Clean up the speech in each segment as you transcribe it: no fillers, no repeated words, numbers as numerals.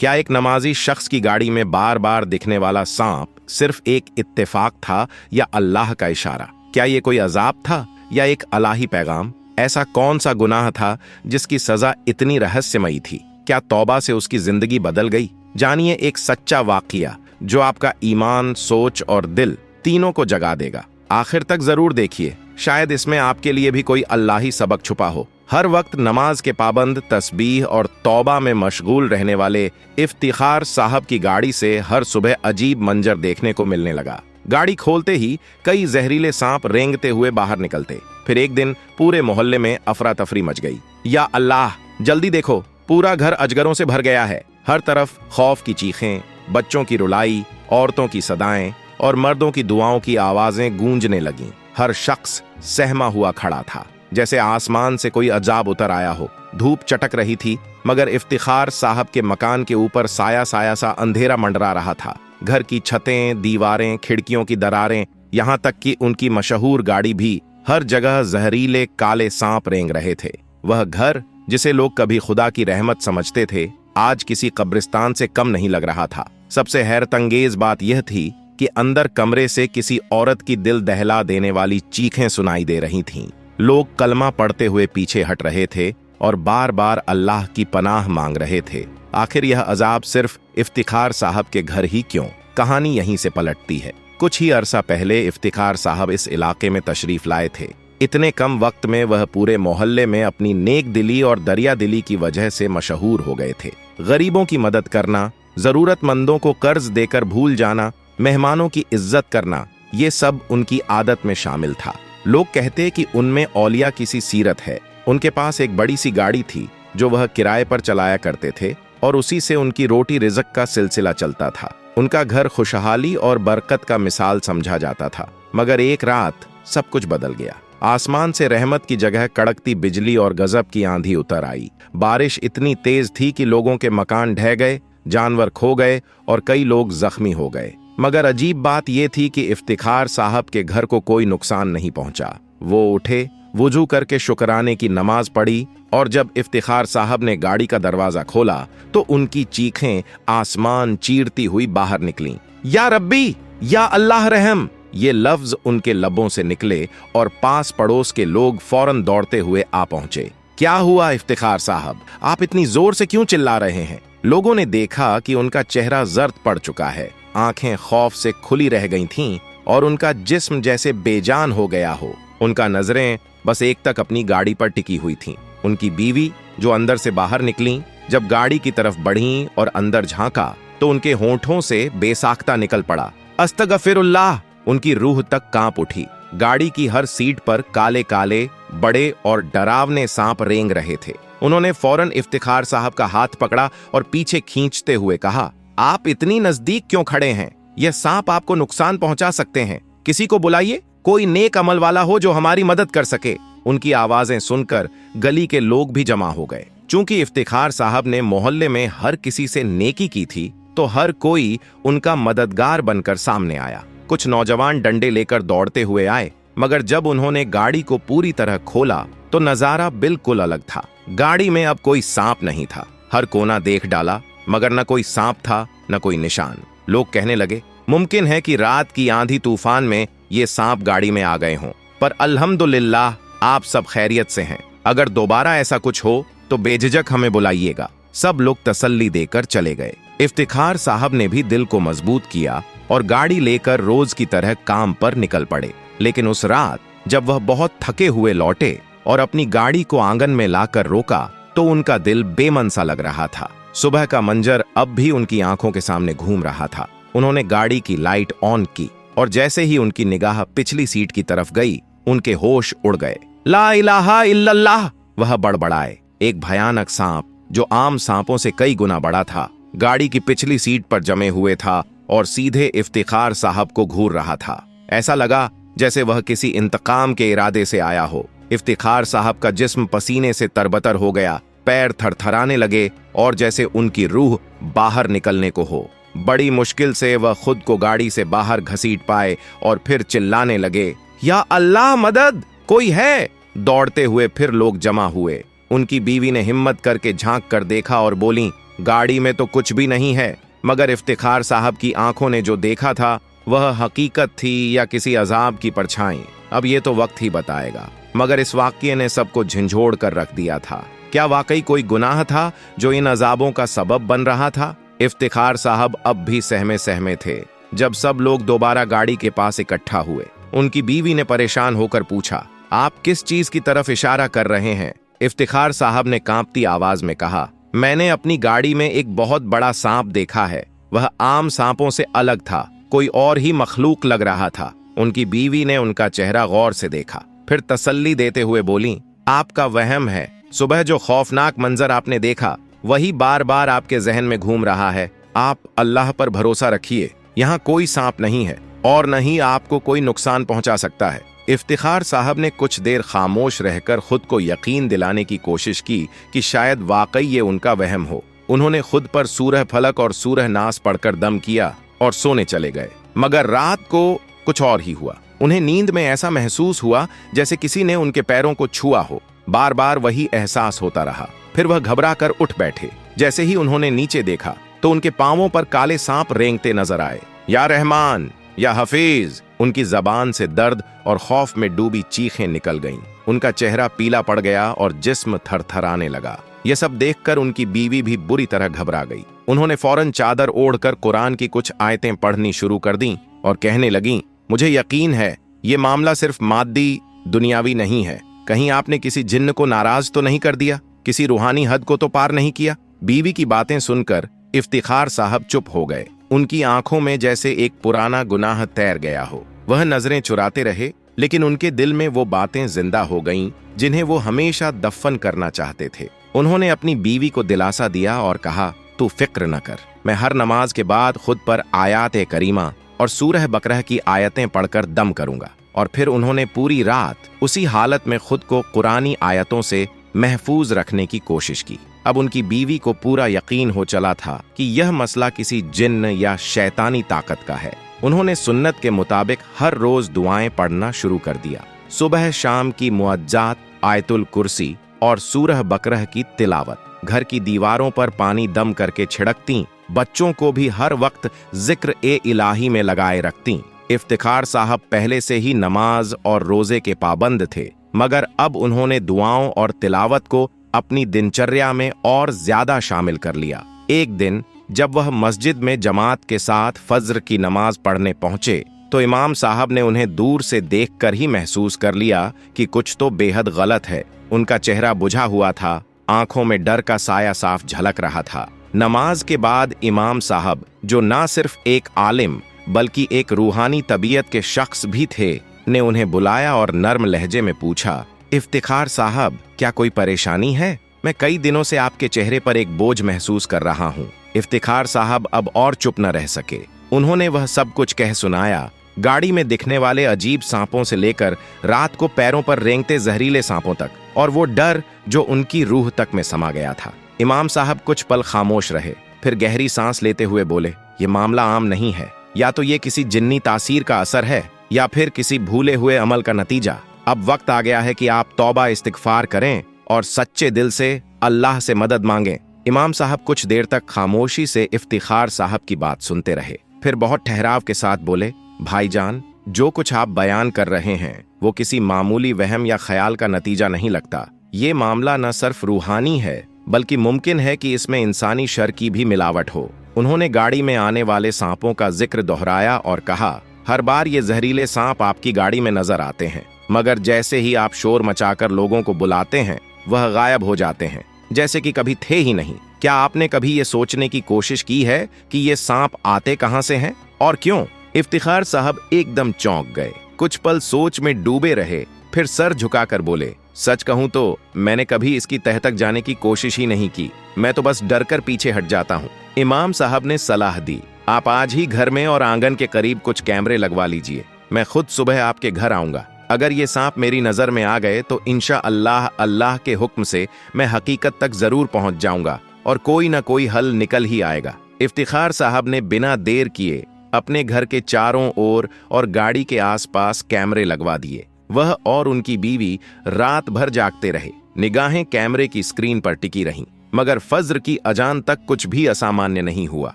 क्या एक नमाजी शख्स की गाड़ी में बार बार दिखने वाला सांप सिर्फ एक इत्तेफाक था या अल्लाह का इशारा? क्या ये कोई अजाब था या एक अलाही पैगाम? ऐसा कौन सा गुनाह था जिसकी सजा इतनी रहस्यमयी थी? क्या तौबा से उसकी जिंदगी बदल गई? जानिए एक सच्चा वाकया जो आपका ईमान, सोच और दिल तीनों को जगा देगा। आखिर तक जरूर देखिए, शायद इसमें आपके लिए भी कोई अल्लाही सबक छुपा हो। हर वक्त नमाज के पाबंद, तस्बीह और तौबा में मशगूल रहने वाले इफ्तिखार साहब की गाड़ी से हर सुबह अजीब मंजर देखने को मिलने लगा। गाड़ी खोलते ही कई जहरीले सांप रेंगते हुए बाहर निकलते। फिर एक दिन पूरे मोहल्ले में अफरा तफरी मच गई। या अल्लाह, जल्दी देखो, पूरा घर अजगरों से भर गया है। हर तरफ खौफ की चीखें, बच्चों की रुलाई, औरतों की सदाएं और मर्दों की दुआओं की आवाजें गूंजने लगीं। हर शख्स सहमा हुआ खड़ा था, जैसे आसमान से कोई अजाब उतर आया हो। धूप चटक रही थी, मगर इफ्तिखार साहब के मकान के ऊपर साया साया सा अंधेरा मंडरा रहा था। घर की छतें, दीवारें, खिड़कियों की दरारें, यहाँ तक कि उनकी मशहूर गाड़ी भी, हर जगह जहरीले काले सांप रेंग रहे थे। वह घर जिसे लोग कभी खुदा की रहमत समझते थे, आज किसी कब्रिस्तान से कम नहीं लग रहा था। सबसे हैरतंगेज बात यह थी कि अंदर कमरे से किसी औरत की दिल दहला देने वाली चीखें सुनाई दे रही थीं। लोग कलमा पढ़ते हुए पीछे हट रहे थे और बार बार अल्लाह की पनाह मांग रहे थे। आखिर यह अजाब सिर्फ इफ्तिखार साहब के घर ही क्यों? कहानी यहीं से पलटती है। कुछ ही अरसा पहले इफ्तिखार साहब इस इलाके में तशरीफ लाए थे। इतने कम वक्त में वह पूरे मोहल्ले में अपनी नेक दिली और दरिया दिली की वजह से मशहूर हो गए थे। गरीबों की मदद करना, जरूरतमंदों को कर्ज देकर भूल जाना, मेहमानों की इज्जत करना, ये सब उनकी आदत में शामिल था। लोग कहते कि उनमें औलिया की सी सीरत है। उनके पास एक बड़ी सी गाड़ी थी जो वह किराए पर चलाया करते थे और उसी से उनकी रोटी रिज़्क का सिलसिला चलता था। उनका घर खुशहाली और बरकत का मिसाल समझा जाता था। मगर एक रात सब कुछ बदल गया। आसमान से रहमत की जगह कड़कती बिजली और गजब की आंधी उतर आई। बारिश इतनी तेज थी कि लोगों के मकान ढह गए, जानवर खो गए और कई लोग जख्मी हो गए। मगर अजीब बात यह थी कि इफ्तिखार साहब के घर को कोई नुकसान नहीं पहुंचा। वो उठे, वुजू करके शुक्राने की नमाज पढ़ी और जब इफ्तिखार साहब ने गाड़ी का दरवाजा खोला तो उनकी चीखें आसमान चीरती हुई बाहर निकलीं। या रब्बी, या अल्लाह रहम, ये लफ्ज उनके लबों से निकले और पास पड़ोस के लोग फौरन दौड़ते हुए आ पहुंचे। क्या हुआ इफ्तिखार साहब, आप इतनी जोर से क्यों चिल्ला रहे हैं? लोगों ने देखा कि उनका चेहरा जर्द पड़ चुका है, आंखें खौफ से खुली रह गई थीं और उनका जिस्म जैसे बेजान हो गया हो। उनका नजरें बस एक तक अपनी गाड़ी पर टिकी हुई थीं। उनकी बीवी जो अंदर से बाहर निकलीं, जब गाड़ी की तरफ बढ़ीं और अंदर झांका तो उनके होंठों से बेसाख्ता निकल पड़ा, अस्तगफिरुल्लाह। उनकी रूह तक कांप उठी। गाड़ी की हर सीट पर काले काले, बड़े और डरावने सांप रेंग रहे थे। उन्होंने फौरन इफ्तिखार साहब का हाथ पकड़ा और पीछे खींचते हुए कहा, आप इतनी नजदीक क्यों खड़े हैं? यह सांप आपको नुकसान पहुंचा सकते हैं। किसी को बुलाइए, कोई नेक अमल वाला हो जो हमारी मदद कर सके। उनकी आवाजें सुनकर गली के लोग भी जमा हो गए। चूंकि इफ्तिखार साहब ने मोहल्ले में हर किसी से नेकी की थी, तो हर कोई उनका मददगार बनकर सामने आया। कुछ नौजवान डंडे लेकर दौड़ते हुए आए, मगर जब उन्होंने गाड़ी को पूरी तरह खोला तो नजारा बिल्कुल अलग था। गाड़ी में अब कोई सांप नहीं था। हर कोना देख डाला, मगर न कोई सांप था, न कोई निशान। लोग कहने लगे, मुमकिन है कि रात की आंधी तूफान में ये सांप गाड़ी में आ गए हों, पर अल्हम्दुलिल्लाह आप सब खैरियत से हैं। अगर दोबारा ऐसा कुछ हो तो बेझिझक हमें बुलाइएगा। सब लोग तसल्ली देकर चले गए। इफ्तिखार साहब ने भी दिल को मजबूत किया और गाड़ी लेकर रोज की तरह काम पर निकल पड़े। लेकिन उस रात जब वह बहुत थके हुए लौटे और अपनी गाड़ी को आंगन में लाकर रोका तो उनका दिल बेमन सा लग रहा था। सुबह का मंजर अब भी उनकी आंखों के सामने घूम रहा था। उन्होंने गाड़ी की लाइट ऑन की और जैसे ही उनकी निगाह पिछली सीट की तरफ गई, उनके होश उड़ गए। ला इलाहा इल्लल्लाह, वह बड़बड़ाए। एक भयानक सांप जो आम सांपों से कई गुना बड़ा था, गाड़ी की पिछली सीट पर जमे हुए था और सीधे इफ्तिखार साहब को घूर रहा था। ऐसा लगा जैसे वह किसी इंतकाम के इरादे से आया हो। इफ्तिखार साहब का जिस्म पसीने से तरबतर हो गया, पैर थरथराने लगे और जैसे उनकी रूह बाहर निकलने को हो। बड़ी मुश्किल से वह खुद को गाड़ी से बाहर घसीट पाए और फिर चिल्लाने लगे, या अल्लाह मदद, कोई है? दौड़ते हुए फिर लोग जमा हुए। उनकी बीवी ने हिम्मत करके झांक कर देखा और बोली, गाड़ी में तो कुछ भी नहीं है। मगर इफ्तिखार साहब की आंखों ने जो देखा था वह हकीकत थी या किसी अजाब की परछाई, अब ये तो वक्त ही बताएगा। मगर इस वाक़ये ने सबको झंझोड़ कर रख दिया था। क्या वाकई कोई गुनाह था जो इन अजाबों का सबब बन रहा था? इफ्तिखार साहब अब भी सहमे सहमे थे। जब सब लोग दोबारा गाड़ी के पास इकट्ठा हुए, उनकी बीवी ने परेशान होकर पूछा, आप किस चीज की तरफ इशारा कर रहे हैं? इफ्तिखार साहब ने कांपती आवाज में कहा, मैंने अपनी गाड़ी में एक बहुत बड़ा सांप देखा है। वह आम सांपों से अलग था, कोई और ही मखलूक लग रहा था। उनकी बीवी ने उनका चेहरा गौर से देखा, फिर तसल्ली देते हुए बोली, आपका वहम है। सुबह जो खौफनाक मंजर आपने देखा वही बार बार आपके जहन में घूम रहा है। आप अल्लाह पर भरोसा रखिए, यहाँ कोई सांप नहीं है और न ही आपको कोई नुकसान पहुंचा सकता है। इफ्तिखार साहब ने कुछ देर खामोश रहकर खुद को यकीन दिलाने की कोशिश की कि शायद वाकई ये उनका वहम हो। उन्होंने खुद पर सूरह फलक और सूरह नास पढ़कर दम किया और सोने चले गए। मगर रात को कुछ और ही हुआ। उन्हें नींद में ऐसा महसूस हुआ जैसे किसी ने उनके पैरों को छुआ हो। बार बार वही एहसास होता रहा। फिर वह घबरा कर उठ बैठे। जैसे ही उन्होंने नीचे देखा तो उनके पांवों पर काले सांप रेंगते नजर आए। या रहमान, या हफीज, उनकी जबान से दर्द और खौफ में डूबी चीखें निकल गईं। उनका चेहरा पीला पड़ गया और जिस्म थरथराने लगा। यह सब देखकर उनकी बीवी भी बुरी तरह घबरा गई। उन्होंने फौरन चादर ओढ़कर कुरान की कुछ आयतें पढ़नी शुरू कर दी और कहने लगीं, मुझे यकीन है ये मामला सिर्फ मादी दुनियावी नहीं है। कहीं आपने किसी जिन्न को नाराज तो नहीं कर दिया, किसी रूहानी हद को तो पार नहीं किया? बीवी की बातें सुनकर इफ्तिखार साहब चुप हो गए। उनकी आंखों में जैसे एक पुराना गुनाह तैर गया हो। वह नजरें चुराते रहे, लेकिन उनके दिल में वो बातें जिंदा हो गईं जिन्हें वो हमेशा दफन करना चाहते थे। उन्होंने अपनी बीवी को दिलासा दिया और कहा, तू फिक्र न कर, मैं हर नमाज के बाद खुद पर आयात करीमा और सूरह बकरह की आयतें पढ़कर दम करूंगा। और फिर उन्होंने पूरी रात उसी हालत में खुद को कुरानी आयतों से महफूज रखने की कोशिश की। अब उनकी बीवी को पूरा यकीन हो चला था कि यह मसला किसी जिन्न या शैतानी ताकत का है। उन्होंने सुन्नत के मुताबिक हर रोज दुआएं पढ़ना शुरू कर दिया। सुबह शाम की मुअज्जात, आयतुल कुर्सी और सूरह बकरह की तिलावत। घर की दीवारों पर पानी दम करके छिड़कती। बच्चों को भी हर वक्त जिक्र ए इलाही में लगाए रखती। इफ्तिखार साहब पहले से ही नमाज और रोजे के पाबंद थे, मगर अब उन्होंने दुआओं और तिलावत को अपनी दिनचर्या में और ज्यादा शामिल कर लिया। एक दिन जब वह मस्जिद में जमात के साथ फज्र की नमाज पढ़ने पहुंचे तो इमाम साहब ने उन्हें दूर से देखकर ही महसूस कर लिया कि कुछ तो बेहद गलत है। उनका चेहरा बुझा हुआ था, आंखों में डर का साया साफ झलक रहा था। नमाज के बाद इमाम साहब, जो ना सिर्फ एक आलिम बल्कि एक रूहानी तबीयत के शख्स भी थे, ने उन्हें बुलाया और नर्म लहजे में पूछा, इफ्तिखार साहब, क्या कोई परेशानी है? मैं कई दिनों से आपके चेहरे पर एक बोझ महसूस कर रहा हूँ। इफ्तिखार साहब अब और चुप न रह सके। उन्होंने वह सब कुछ कह सुनाया, गाड़ी में दिखने वाले अजीब सांपों से लेकर रात को पैरों पर रेंगते जहरीले सांपों तक, और वो डर जो उनकी रूह तक में समा गया था। इमाम साहब कुछ पल खामोश रहे, फिर गहरी सांस लेते हुए बोले, ये मामला आम नहीं है। या तो ये किसी जिन्नी तासीर का असर है या फिर किसी भूले हुए अमल का नतीजा। अब वक्त आ गया है कि आप तौबा इस्तिगफार करें और सच्चे दिल से अल्लाह से मदद मांगें। इमाम साहब कुछ देर तक खामोशी से इफ्तिखार साहब की बात सुनते रहे, फिर बहुत ठहराव के साथ बोले, भाईजान, जो कुछ आप बयान कर रहे हैं वो किसी मामूली वहम या ख्याल का नतीजा नहीं लगता। ये मामला न सिर्फ रूहानी है बल्कि मुमकिन है कि इसमें इंसानी शर की भी मिलावट हो। उन्होंने गाड़ी में आने वाले सांपों का जिक्र दोहराया और कहा, हर बार ये जहरीले सांप आपकी गाड़ी में नजर आते हैं, मगर जैसे ही आप शोर मचाकर लोगों को बुलाते हैं वह गायब हो जाते हैं, जैसे कि कभी थे ही नहीं। क्या आपने कभी ये सोचने की कोशिश की है कि ये सांप आते कहां से हैं और क्यों? इफ्तिखार साहब एकदम चौंक गए, कुछ पल सोच में डूबे रहे, फिर सर झुकाकर बोले, सच कहूं तो मैंने कभी इसकी तह तक जाने की कोशिश ही नहीं की। मैं तो बस डर कर पीछे हट जाता हूँ। इमाम साहब ने सलाह दी, आप आज ही घर में और आंगन के करीब कुछ कैमरे लगवा लीजिए। मैं खुद सुबह आपके घर आऊंगा। अगर ये सांप मेरी नजर में आ गए तो इंशाअल्लाह अल्लाह के हुक्म से मैं हकीकत तक जरूर पहुंच जाऊंगा और कोई ना कोई हल निकल ही आएगा। इफ्तिखार साहब ने बिना देर किए अपने घर के चारों ओर और गाड़ी के आसपास कैमरे लगवा दिए। वह और उनकी बीवी रात भर जागते रहे, निगाहें कैमरे की स्क्रीन पर टिकी रहीं। मगर फज्र की अजान तक कुछ भी असामान्य नहीं हुआ।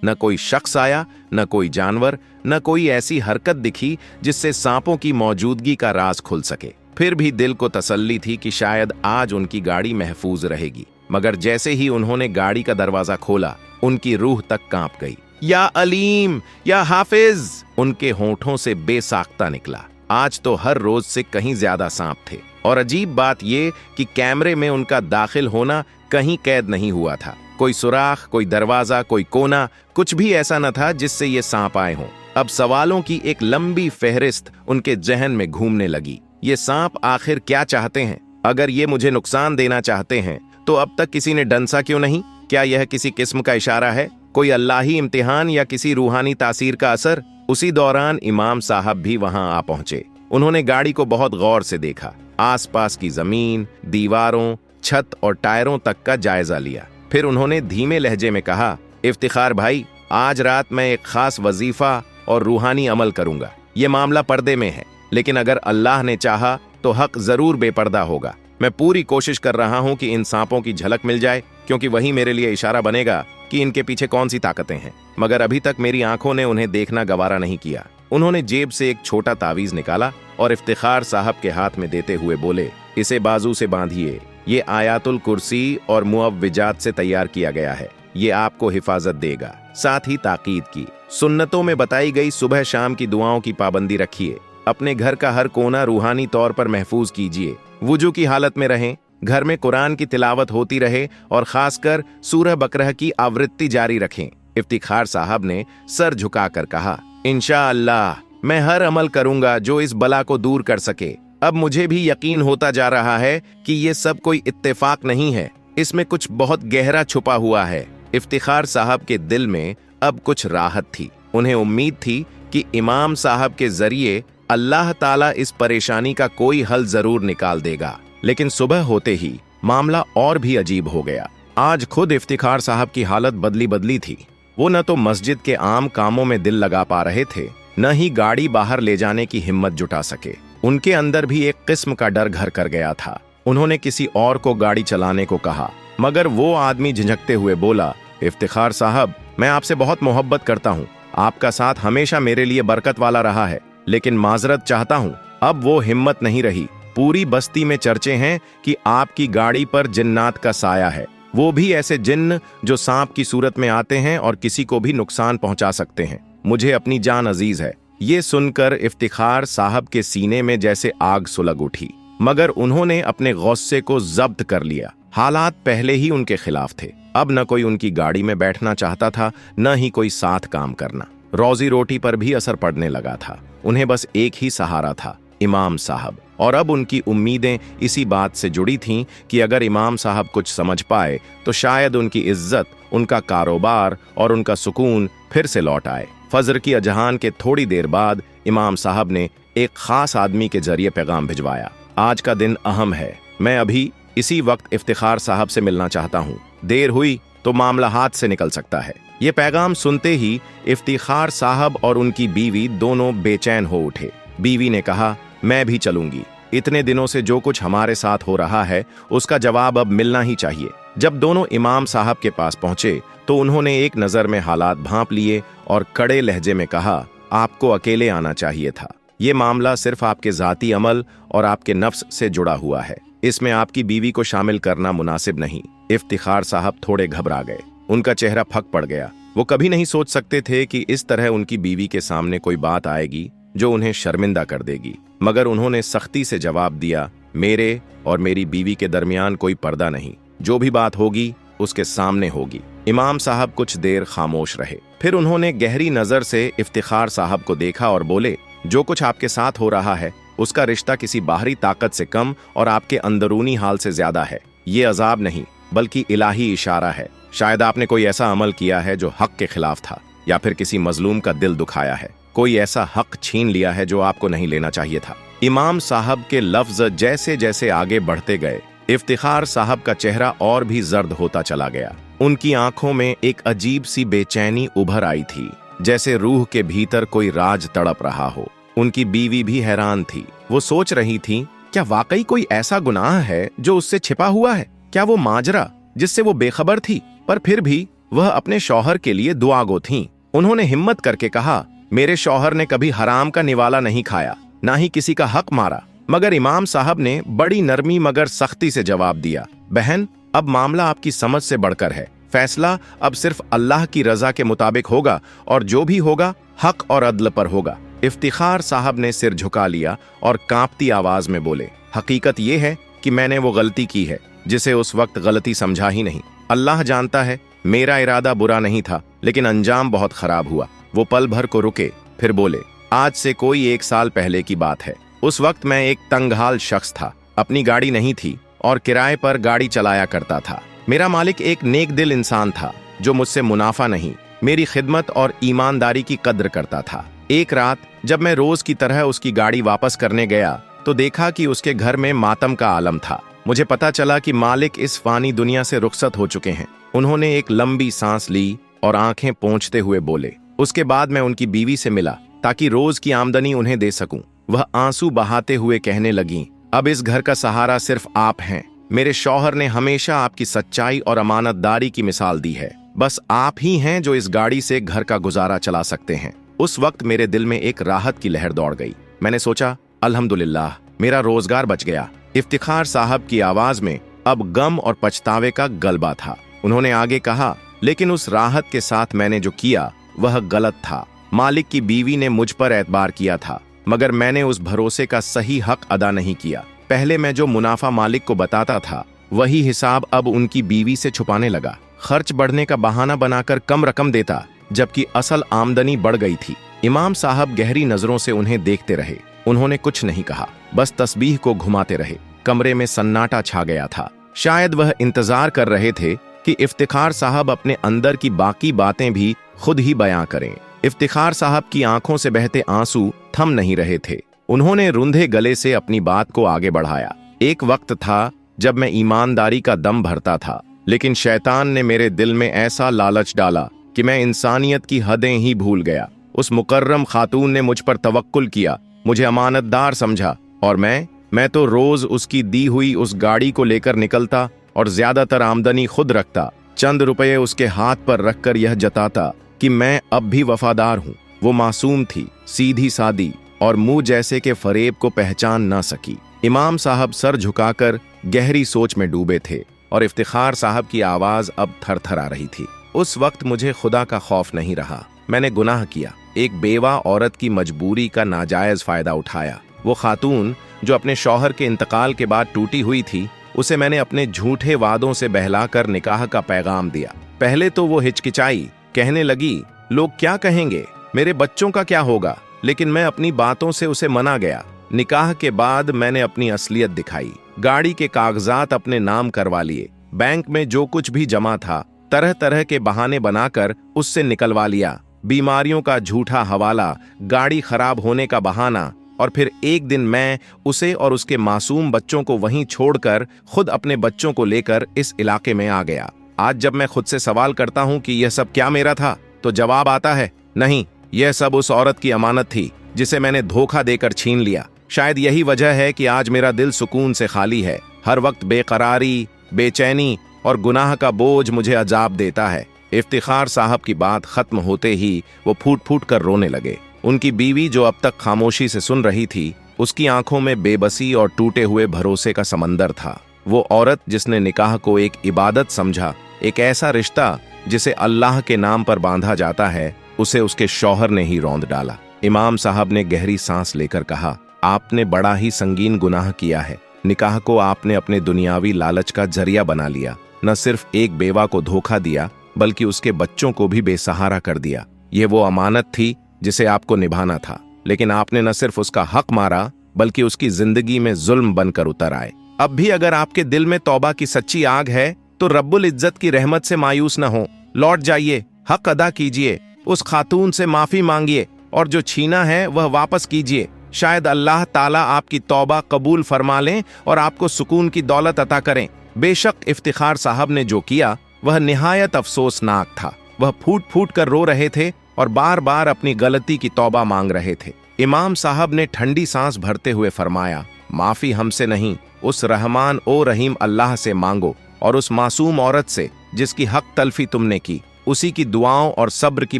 न कोई शख्स आया, न कोई जानवर, न कोई ऐसी हरकत दिखी जिससे सांपों की मौजूदगी का राज खुल सके। फिर भी दिल को तसल्ली थी कि शायद आज उनकी गाड़ी महफूज रहेगी। मगर जैसे ही उन्होंने गाड़ी का दरवाजा खोला, उनकी रूह तक कांप गई। या अलीम, या हाफिज, उनके होठों से बेसाख्ता निकला। आज तो हर रोज से कहीं ज्यादा सांप थे। और अजीब बात यह कि कैमरे में उनका दाखिल होना कहीं कैद नहीं हुआ था। कोई सुराख, कोई दरवाजा, कोई कोना, कुछ भी ऐसा न था जिससे ये सांप आए हों। अब सवालों की एक लंबी फहरिस्त उनके जहन में घूमने लगी। ये सांप आखिर क्या चाहते हैं? अगर ये मुझे नुकसान देना चाहते हैं तो अब तक किसी ने डंसा क्यों नहीं? क्या यह किसी किस्म का इशारा है, कोई अल्लाही इम्तिहान या किसी रूहानी तासीर का असर? उसी दौरान इमाम साहब भी वहां आ पहुंचे। उन्होंने गाड़ी को बहुत गौर से देखा, आसपास की जमीन, दीवारों, छत और टायरों तक का जायजा लिया। फिर उन्होंने धीमे लहजे में कहा, इफ्तिखार भाई, आज रात मैं एक खास वजीफा और रूहानी अमल करूंगा। ये मामला पर्दे में है, लेकिन अगर अल्लाह ने चाहा तो हक जरूर बेपर्दा होगा। मैं पूरी कोशिश कर रहा हूं कि इन सांपों की झलक मिल जाए, क्योंकि वही मेरे लिए इशारा बनेगा कि इनके पीछे कौन सी ताकतें हैं। मगर अभी तक मेरी आंखों ने उन्हें देखना गवारा नहीं किया। उन्होंने जेब से एक छोटा तावीज निकाला और इफ्तिखार साहब के हाथ में देते हुए बोले, इसे बाजू से बांधिए। ये आयातुल कुर्सी और मुअव्विजात से तैयार किया गया है। ये आपको हिफाजत देगा। साथ ही ताकीद की, सुन्नतों में बताई गई सुबह शाम की दुआओं की पाबंदी रखिए। अपने घर का हर कोना रूहानी तौर पर महफूज कीजिए। वुजू की हालत में रहें, घर में कुरान की तिलावत होती रहे और खासकर सूरह बकरह की आवृत्ति जारी रखें। इफ्तिखार साहब ने सर झुकाकर कहा, इंशाअल्लाह मैं हर अमल करूंगा जो इस बला को दूर कर सके। अब मुझे भी यकीन होता जा रहा है कि ये सब कोई इत्तेफाक नहीं है, इसमें कुछ बहुत गहरा छुपा हुआ है। इफ्तिखार साहब के दिल में अब कुछ राहत थी। उन्हें उम्मीद थी कि इमाम साहब के जरिए अल्लाह ताला इस परेशानी का कोई हल जरूर निकाल देगा। लेकिन सुबह होते ही मामला और भी अजीब हो गया। आज खुद इफ्तिखार साहब की हालत बदली बदली थी। वो न तो मस्जिद के आम कामों में दिल लगा पा रहे थे, न ही गाड़ी बाहर ले जाने की हिम्मत जुटा सके। उनके अंदर भी एक किस्म का डर घर कर गया था। उन्होंने किसी और को गाड़ी चलाने को कहा, मगर वो आदमी झिझकते हुए बोला, इफ्तिखार साहब, मैं आपसे बहुत मोहब्बत करता हूँ। आपका साथ हमेशा मेरे लिए बरकत वाला रहा है, लेकिन माजरत चाहता हूँ, अब वो हिम्मत नहीं रही। पूरी बस्ती में चर्चे हैं कि आपकी गाड़ी पर जिन्नात का साया है, वो भी ऐसे जिन्न जो सांप की सूरत में आते हैं और किसी को भी नुकसान पहुंचा सकते हैं। मुझे अपनी जान अजीज है। ये सुनकर इफ्तिखार साहब के सीने में जैसे आग सुलग उठी, मगर उन्होंने अपने गौस्से को जब्त कर लिया। हालात पहले ही उनके खिलाफ थे। अब न कोई उनकी गाड़ी में बैठना चाहता था, न ही कोई साथ काम करना। रोजी रोटी पर भी असर पड़ने लगा था। उन्हें बस एक ही सहारा था, इमाम साहब। और अब उनकी उम्मीदें इसी बात से जुड़ी थीं कि अगर इमाम साहब कुछ समझ पाए तो शायद उनकी इज्जत, उनका कारोबार और उनका सुकून फिर से लौट आए। फजर की अजहान के थोड़ी देर बाद इमाम साहब ने एक खास आदमी के जरिए पैगाम भिजवाया, आज का दिन अहम है। मैं अभी इसी वक्त इफ्तिखार साहब से मिलना चाहता हूँ। देर हुई तो मामला हाथ से निकल सकता है। ये पैगाम सुनते ही इफ्तिखार साहब और उनकी बीवी दोनों बेचैन हो उठे। बीवी ने कहा, मैं भी चलूंगी। इतने दिनों से जो कुछ हमारे साथ हो रहा है उसका जवाब अब मिलना ही चाहिए। जब दोनों इमाम साहब के पास पहुंचे तो उन्होंने एक नजर में हालात भांप लिए और कड़े लहजे में कहा, आपको अकेले आना चाहिए था। ये मामला सिर्फ आपके जाती अमल और आपके नफ्स से जुड़ा हुआ है। इसमें आपकी बीवी को शामिल करना मुनासिब नहीं। इफ्तिखार साहब थोड़े घबरा गए। उनका चेहरा फक पड़ गया। वो कभी नहीं सोच सकते थे कि इस तरह उनकी बीवी के सामने कोई बात आएगी जो उन्हें शर्मिंदा कर देगी। मगर उन्होंने सख्ती से जवाब दिया, मेरे और मेरी बीवी के दरमियान कोई पर्दा नहीं। जो भी बात होगी उसके सामने होगी। इमाम साहब कुछ देर खामोश रहे। फिर उन्होंने गहरी नजर से इफ्तिखार साहब को देखा और बोले, जो कुछ आपके साथ हो रहा है उसका रिश्ता किसी बाहरी ताकत से कम और आपके अंदरूनी हाल से ज्यादा है। ये अजाब नहीं बल्कि इलाही इशारा है। शायद आपने कोई ऐसा अमल किया है जो हक के खिलाफ था, या फिर किसी मजलूम का दिल दुखाया है। कोई ऐसा हक छीन लिया है जो आपको नहीं लेना चाहिए था। इमाम साहब के लफ्ज जैसे जैसे आगे बढ़ते गए, इफ्तिखार साहब का चेहरा और भी जर्द होता चला गया। उनकी आंखों में एक अजीब सी बेचैनी उभर आई थी, जैसे रूह के भीतर कोई राज तड़प रहा हो। उनकी बीवी भी हैरान थी। वो सोच रही थी, क्या वाकई कोई ऐसा गुनाह है जो उससे छिपा हुआ है? क्या वो माजरा जिससे वो बेखबर थी, पर फिर भी वह अपने शौहर के लिए दुआगो थीं। उन्होंने हिम्मत करके कहा, मेरे शौहर ने कभी हराम का निवाला नहीं खाया, ना ही किसी का हक मारा। मगर इमाम साहब ने बड़ी नरमी मगर सख्ती से जवाब दिया, बहन, अब मामला आपकी समझ से बढ़कर है। फैसला अब सिर्फ अल्लाह की रजा के मुताबिक होगा और जो भी होगा हक और अदल पर होगा। इफ्तिखार साहब ने सिर झुका लिया और कांपती आवाज में बोले, हकीकत यह है कि मैंने वो गलती की है जिसे उस वक्त गलती समझा ही नहीं। अल्लाह जानता है मेरा इरादा बुरा नहीं था, लेकिन अंजाम बहुत खराब हुआ। वो पल भर को रुके, फिर बोले, आज से कोई 1 साल पहले की बात है। उस वक्त मैं एक तंगहाल शख्स था, अपनी गाड़ी नहीं थी और किराए पर गाड़ी चलाया करता था। मेरा मालिक एक नेक दिल इंसान था जो मुझसे मुनाफा नहीं, मेरी खिदमत और ईमानदारी की कद्र करता था। एक रात जब मैं रोज की तरह उसकी गाड़ी वापस करने गया तो देखा कि उसके घर में मातम का आलम था। मुझे पता चला कि मालिक इस फानी दुनिया से रुखसत हो चुके हैं। उन्होंने एक लंबी सांस ली और आंखें पोंछते हुए बोले, उसके बाद मैं उनकी बीवी से मिला ताकि रोज की आमदनी उन्हें दे सकूं। वह आंसू बहाते हुए कहने लगीं, अब इस घर का सहारा सिर्फ आप हैं। मेरे शौहर ने हमेशा आपकी सच्चाई और अमानतदारी की मिसाल दी है। बस आप ही हैं जो इस गाड़ी से घर का गुजारा चला सकते हैं। उस वक्त मेरे दिल में एक राहत की लहर दौड़ गई। मैंने सोचा, अल्हम्दुलिल्लाह, मेरा रोजगार बच गया। इफ्तिखार साहब की आवाज में अब गम और पछतावे का गलबा था। उन्होंने आगे कहा, लेकिन उस राहत के साथ मैंने जो किया वह गलत था। मालिक की बीवी ने मुझ पर एतबार किया था, मगर मैंने उस भरोसे का सही हक अदा नहीं किया। पहले मैं जो मुनाफा मालिक को बताता था वही हिसाब अब उनकी बीवी से छुपाने लगा। खर्च बढ़ने का बहाना बनाकर कम रकम देता, जबकि असल आमदनी बढ़ गई थी। इमाम साहब गहरी नजरों से उन्हें देखते रहे। उन्होंने कुछ नहीं कहा, बस तस्बीह को घुमाते रहे। कमरे में सन्नाटा छा गया था। शायद वह इंतजार कर रहे थे कि इफ्तिखार साहब अपने अंदर की बाकी बातें भी खुद ही बयां करें। इफ्तिखार साहब की आंखों से बहते आंसू थम नहीं रहे थे। उन्होंने रुंधे गले से अपनी बात को आगे बढ़ाया। एक वक्त था जब मैं ईमानदारी का दम भरता था, लेकिन शैतान ने मेरे दिल में ऐसा लालच डाला कि मैं इंसानियत की हदें ही भूल गया। उस मुकर्रम खातून ने मुझ पर तवक्कुल किया, मुझे अमानतदार समझा, और मैं तो रोज उसकी दी हुई उस गाड़ी को लेकर निकलता और ज्यादातर आमदनी खुद रखता। चंद रुपये उसके हाथ पर रखकर यह जताता कि मैं अब भी वफादार हूँ। वो मासूम थी, सीधी सादी और मुंह जैसे के फरेब को पहचान न सकी। इमाम साहब सर झुकाकर गहरी सोच में डूबे थे और इफ्तिखार साहब की आवाज अब थरथरा रही थी। उस वक्त मुझे खुदा का खौफ नहीं रहा। मैंने गुनाह किया, एक बेवा औरत की मजबूरी का नाजायज फायदा उठाया। वो खातून जो अपने शौहर के इंतकाल के बाद टूटी हुई थी, उसे मैंने अपने झूठे वादों से बहलाकर निकाह का पैगाम दिया। पहले तो वो हिचकिचाई, कहने लगी, लोग क्या कहेंगे, मेरे बच्चों का क्या होगा, लेकिन मैं अपनी बातों से उसे मना गया। निकाह के बाद मैंने अपनी असलियत दिखाई। गाड़ी के कागजात अपने नाम करवा लिए, बैंक में जो कुछ भी जमा था तरह तरह के बहाने बनाकर उससे निकलवा लिया। बीमारियों का झूठा हवाला, गाड़ी खराब होने का बहाना, और फिर एक दिन मैं उसे और उसके मासूम बच्चों को वहीं छोड़कर खुद अपने बच्चों को लेकर इस इलाके में आ गया। आज जब मैं खुद से सवाल करता हूं कि यह सब क्या मेरा था, तो जवाब आता है, नहीं, यह सब उस औरत की अमानत थी जिसे मैंने धोखा देकर छीन लिया। शायद यही वजह है कि आज मेरा दिल सुकून से खाली है। हर वक्त बेकरारी, बेचैनी और गुनाह का बोझ मुझे अजाब देता है। इफ्तिखार साहब की बात खत्म होते ही वो फूट फूट कर रोने लगे। उनकी बीवी जो अब तक खामोशी से सुन रही थी, उसकी आंखों में बेबसी और टूटे हुए भरोसे का समंदर था। वो औरत जिसने निकाह को एक इबादत समझा, एक ऐसा रिश्ता जिसे अल्लाह के नाम पर बांधा जाता है, उसे उसके शौहर ने ही रौंद डाला। इमाम साहब ने गहरी सांस लेकर कहा, आपने बड़ा ही संगीन गुनाह किया है। निकाह को आपने अपने दुनियावी लालच का जरिया बना लिया। न सिर्फ एक बेवा को धोखा दिया, बल्कि उसके बच्चों को भी बेसहारा कर दिया। ये वो अमानत थी जिसे आपको निभाना था, लेकिन आपने न सिर्फ उसका हक मारा, बल्कि उसकी जिंदगी में जुल्म बनकर उतर आए। अब भी अगर आपके दिल में तौबा की सच्ची आग है, तो रब्बुल इज्जत की रहमत से मायूस न हो। लौट जाइए, हक अदा कीजिए, उस खातून से माफी मांगिए और जो छीना है वह वापस कीजिए। शायद अल्लाह ताला आपकी तौबा कबूल फरमा लें और आपको सुकून की दौलत अता करें। बेशक इफ्तिखार साहब ने जो किया वह निहायत अफसोसनाक था। वह फूट फूट कर रो रहे थे और बार बार अपनी गलती की तौबा मांग रहे थे। इमाम साहब ने ठंडी सांस भरते हुए फरमाया, माफी हमसे नहीं, उस रहमान ओ रहीम अल्लाह से मांगो और उस मासूम औरत से जिसकी हक तलफी तुमने की, उसी की दुआओं और सब्र की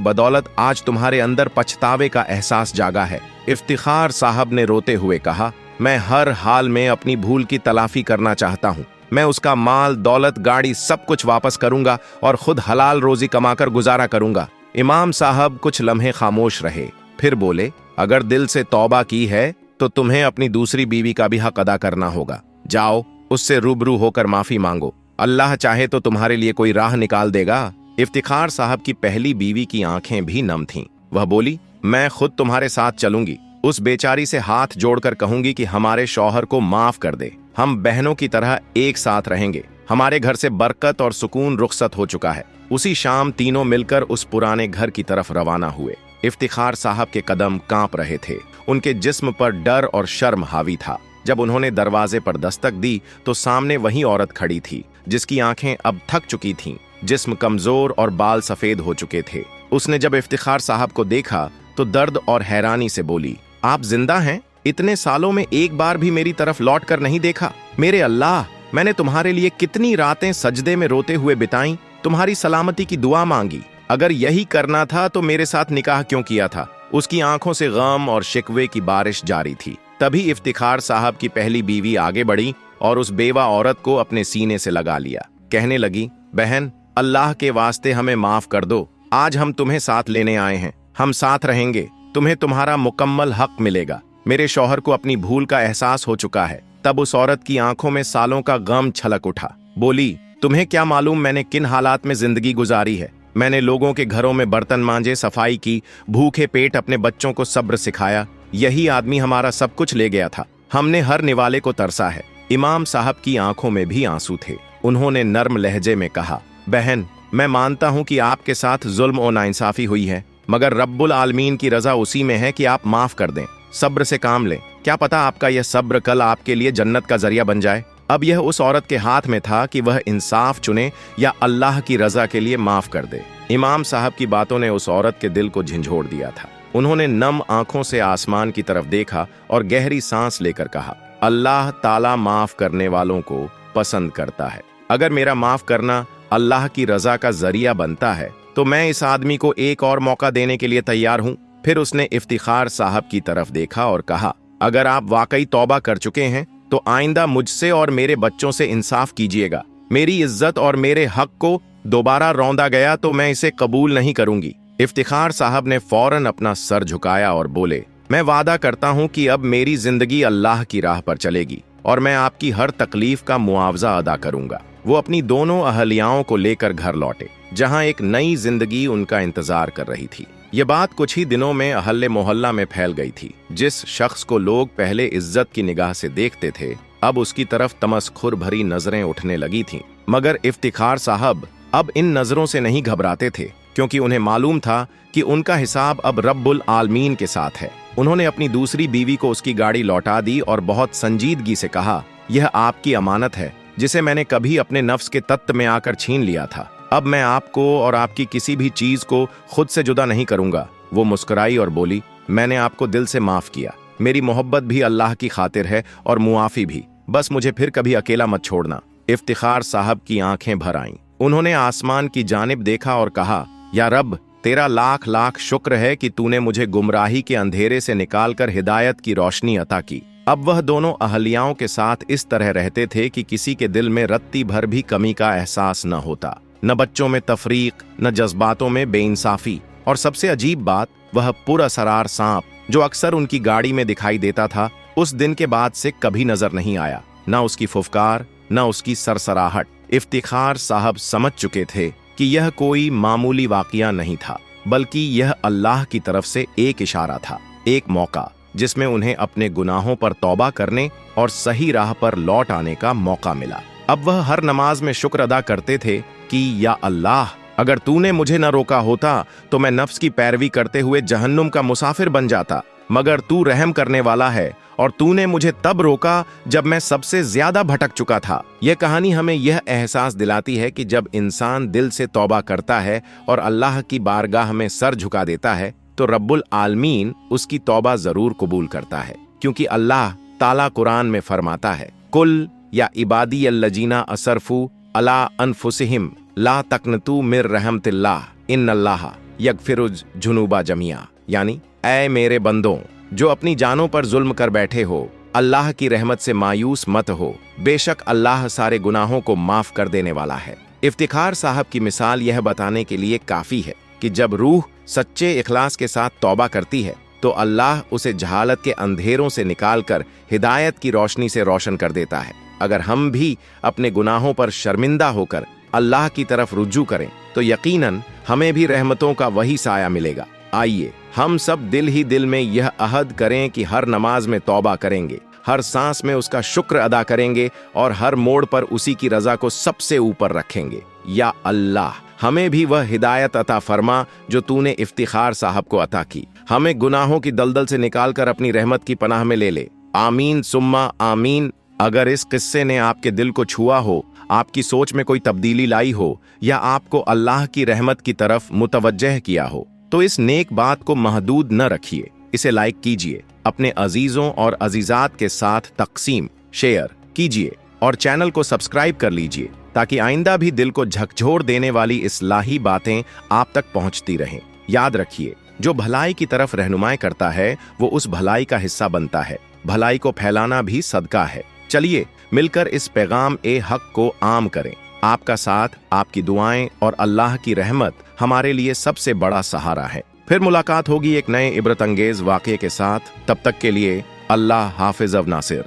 बदौलत आज तुम्हारे अंदर पछतावे का एहसास जागा है। इफ्तिखार साहब ने रोते हुए कहा, मैं हर हाल में अपनी भूल की तलाफी करना चाहता हूँ। मैं उसका माल, दौलत, गाड़ी सब कुछ वापस करूंगा और खुद हलाल रोजी कमाकर गुजारा करूंगा। इमाम साहब कुछ लम्हे खामोश रहे, फिर बोले, अगर दिल से तौबा की है तो तुम्हें अपनी दूसरी बीवी का भी हक अदा करना होगा। जाओ, उससे रूबरू होकर माफी मांगो। अल्लाह चाहे तो तुम्हारे लिए कोई राह निकाल देगा। इफ्तिखार साहब की पहली बीवी की आंखें भी नम थीं। वह बोली, मैं खुद तुम्हारे साथ चलूंगी। उस बेचारी से हाथ जोड़कर कहूंगी कि हमारे शौहर को माफ कर दे। हम बहनों की तरह एक साथ रहेंगे। हमारे घर से बरकत और सुकून रुखसत हो चुका है। उसी शाम तीनों मिलकर उस पुराने घर की तरफ रवाना हुए। इफ्तिखार साहब के कदम कांप रहे थे। उनके जिस्म पर डर और शर्म हावी था। जब उन्होंने दरवाजे पर दस्तक दी तो सामने वही औरत खड़ी थी जिसकी आंखें अब थक चुकी थीं, जिस्म कमजोर और बाल सफेद हो चुके थे। उसने जब इफ्तिखार साहब को देखा तो दर्द और हैरानी से बोली, आप जिंदा हैं? इतने सालों में एक बार भी मेरी तरफ लौट कर नहीं देखा। मेरे अल्लाह, मैंने तुम्हारे लिए कितनी रातें सजदे में रोते हुए बिताई, तुम्हारी सलामती की दुआ मांगी। अगर यही करना था तो मेरे साथ निकाह क्यों किया था? उसकी आंखों से गम और शिकवे की बारिश जारी थी। तभी इफ्तिखार साहब की पहली बीवी आगे बढ़ी और उस बेवा औरत को अपने सीने से लगा लिया। कहने लगी, बहन, अल्लाह के वास्ते हमें माफ कर दो। आज हम तुम्हें साथ लेने आए हैं। हम साथ रहेंगे। तुम्हें तुम्हारा मुकम्मल हक मिलेगा। मेरे शौहर को अपनी भूल का एहसास हो चुका है। तब उस औरत की आंखों में सालों का गम छलक उठा। बोली, तुम्हें क्या मालूम मैंने किन हालात में जिंदगी गुजारी है। मैंने लोगों के घरों में बर्तन मांजे, सफाई की, भूखे पेट अपने बच्चों को सब्र सिखाया। यही आदमी हमारा सब कुछ ले गया था। हमने हर निवाले को तरसा है। इमाम साहब की आंखों में भी आंसू थे। उन्होंने नर्म लहजे में कहा, बहन, मैं मानता हूं कि आपके साथ जुल्म और नाइंसाफी हुई है, मगर रब्बुल आलमीन की रजा उसी में है कि आप माफ कर दें। सब्र से काम लें। क्या पता आपका यह सब्र कल आपके लिए जन्नत का जरिया बन जाए। अब यह उस औरत के हाथ में था कि वह इंसाफ चुने या अल्लाह की रजा के लिए माफ कर दे। इमाम साहब की बातों ने उस औरत के दिल को झंझोड़ दिया था। उन्होंने नम आंखों से आसमान की तरफ देखा और गहरी सांस लेकर कहा, अल्लाह ताला माफ करने वालों को पसंद करता है। अगर मेरा माफ करना अल्लाह की रजा का जरिया बनता है तो मैं इस आदमी को एक और मौका देने के लिए तैयार हूं। फिर उसने इफ्तिखार साहब की तरफ देखा और कहा, अगर आप वाकई तौबा कर चुके हैं तो आइंदा मुझसे और मेरे बच्चों से इंसाफ कीजिएगा। मेरी इज्जत और मेरे हक को दोबारा रौंदा गया तो मैं इसे कबूल नहीं करूंगी। इफ्तिखार साहब ने फौरन अपना सर झुकाया और बोले, मैं वादा करता हूं कि अब मेरी जिंदगी अल्लाह की राह पर चलेगी और मैं आपकी हर तकलीफ का मुआवजा अदा करूंगा। वो अपनी दोनों अहलियाओं को लेकर घर लौटे, जहां एक नई जिंदगी उनका इंतजार कर रही थी। ये बात कुछ ही दिनों में अहले मोहल्ला में फैल गई थी। जिस शख्स को लोग पहले इज्जत की निगाह से देखते थे, अब उसकी तरफ तमस्खुर भरी नजरें उठने लगी थीं। मगर इफ्तिखार साहब अब इन नजरों से नहीं घबराते थे, क्योंकि उन्हें मालूम था कि उनका हिसाब अब रब्बुल आलमीन के साथ है। उन्होंने अपनी दूसरी बीवी को उसकी गाड़ी लौटा दी और बहुत संजीदगी से कहा, यह आपकी अमानत है जिसे मैंने कभी अपने नफ्स के तत्व में आकर छीन लिया था। अब मैं आपको और आपकी किसी भी चीज को खुद से जुदा नहीं करूंगा। वो मुस्कुराई और बोली, मैंने आपको दिल से माफ किया। मेरी मोहब्बत भी अल्लाह की खातिर है और मुआफी भी। बस मुझे फिर कभी अकेला मत छोड़ना। इफ्तिखार साहब की आंखें भर आईं। उन्होंने आसमान की जानिब देखा और कहा, या रब, तेरा लाख लाख शुक्र है कि तूने मुझे गुमराही के अंधेरे से निकालकर हिदायत की रोशनी अता की। अब वह दोनों अहलियाओं के साथ इस तरह रहते थे कि किसी के दिल में रत्ती भर भी कमी का एहसास न होता, न बच्चों में तफरीक, न जज्बातों में बेइंसाफी। और सबसे अजीब बात, वह पुरअसरार सांप जो अक्सर उनकी गाड़ी में दिखाई देता था, उस दिन के बाद से कभी नजर नहीं आया। न उसकी फुफकार, न उसकी सरसराहट। इफ्तिखार साहब समझ चुके थे कि यह कोई मामूली वाकया नहीं था, बल्कि यह अल्लाह की तरफ से एक इशारा था, एक मौका जिसमें उन्हें अपने गुनाहों पर तौबा करने और सही राह पर लौट आने का मौका मिला। अब वह हर नमाज में शुक्र अदा करते थे कि या अल्लाह, अगर तूने मुझे न रोका होता तो मैं नफ्स की पैरवी करते हुए जहन्नुम का मुसाफिर बन जाता, मगर तू रहम करने वाला है और तूने मुझे तब रोका जब मैं सबसे ज्यादा भटक चुका था। यह कहानी हमें यह एहसास दिलाती है कि जब इंसान दिल से तौबा करता है और अल्लाह की बारगाह में सर झुका देता है तो रब्बुल आलमीन उसकी तौबा जरूर कबूल करता है, क्योंकि अल्लाह ताला कुरान में फरमाता है, कुल या इबादी अल्लजीना असरफू अला अनफुसिहिम ला तकनतू मिर रहमतिल्लाह इन्नल्लाह यगफिरुज जुनूबा जमिया, यानी ऐ मेरे बंदों जो अपनी जानों पर जुल्म कर बैठे हो, अल्लाह की रहमत से मायूस मत हो, बेशक अल्लाह सारे गुनाहों को माफ कर देने वाला है। इफ्तिखार साहब की मिसाल यह बताने के लिए काफी है कि जब रूह सच्चे इखलास के साथ तौबा करती है तो अल्लाह उसे जहालत के अंधेरों से निकालकर हिदायत की रोशनी से रोशन कर देता है। अगर हम भी अपने गुनाहों पर शर्मिंदा होकर अल्लाह की तरफ रुजू करें तो यकीनन हमें भी रहमतों का वही साया मिलेगा। आइए हम सब दिल ही दिल में यह अहद करें कि हर नमाज में तौबा करेंगे, हर सांस में उसका शुक्र अदा करेंगे और हर मोड़ पर उसी की रजा को सबसे ऊपर रखेंगे। या अल्लाह, हमें भी वह हिदायत अता फरमा जो तूने इफ्तिखार साहब को अता की। हमें गुनाहों की दलदल से निकालकर अपनी रहमत की पनाह में ले ले। आमीन सुम्मा आमीन। अगर इस किस्से ने आपके दिल को छुआ हो, आपकी सोच में कोई तब्दीली लाई हो या आपको अल्लाह की रहमत की तरफ मुतवज्जह किया हो तो इस नेक बात को महदूद न रखिए, इसे लाइक कीजिए, अपने अजीजों और अजीजात के साथ तकसीम शेयर कीजिए और चैनल को सब्सक्राइब कर लीजिए ताकि आइंदा भी दिल को झकझोर देने वाली इस्लाही बातें आप तक पहुंचती रहें। याद रखिए, जो भलाई की तरफ रहनुमाई करता है वो उस भलाई का हिस्सा बनता है। भलाई को फैलाना भी सदका है। चलिए मिलकर इस पैगाम ए हक को आम करें। आपका साथ, आपकी दुआएं और अल्लाह की रहमत हमारे लिए सबसे बड़ा सहारा है। फिर मुलाकात होगी एक नए इबरत अंगेज वाक़ये के साथ। तब तक के लिए अल्लाह हाफिज अब नासिर।